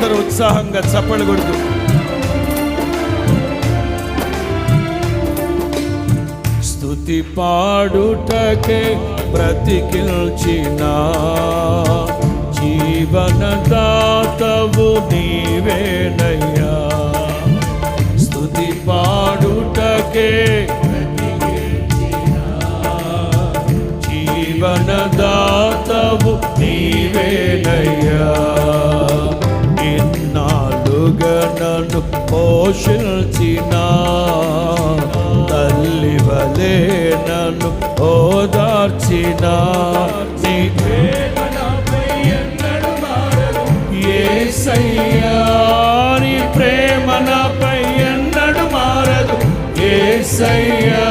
అందరూ ఉత్సాహంగా చప్పట్లు కొడుతూ స్తుతి పాడుటకే బ్రతికిల్చిన జీవనదాతవు నీవేనయ్యా. స్తుతి పాడుటకే జీవనదాతవు నీవేనయ్యా. ఇన్నాళ్ళుగా నన్ను పోషించిన తల్లి వలె నన్ను ఓదార్చిన నీ ప్రేమ నాపై ఎన్నడూ మారదు యేసయ్యా. నీ ప్రేమ నాపై ఎన్నడూ మారదు యేసయ్యా.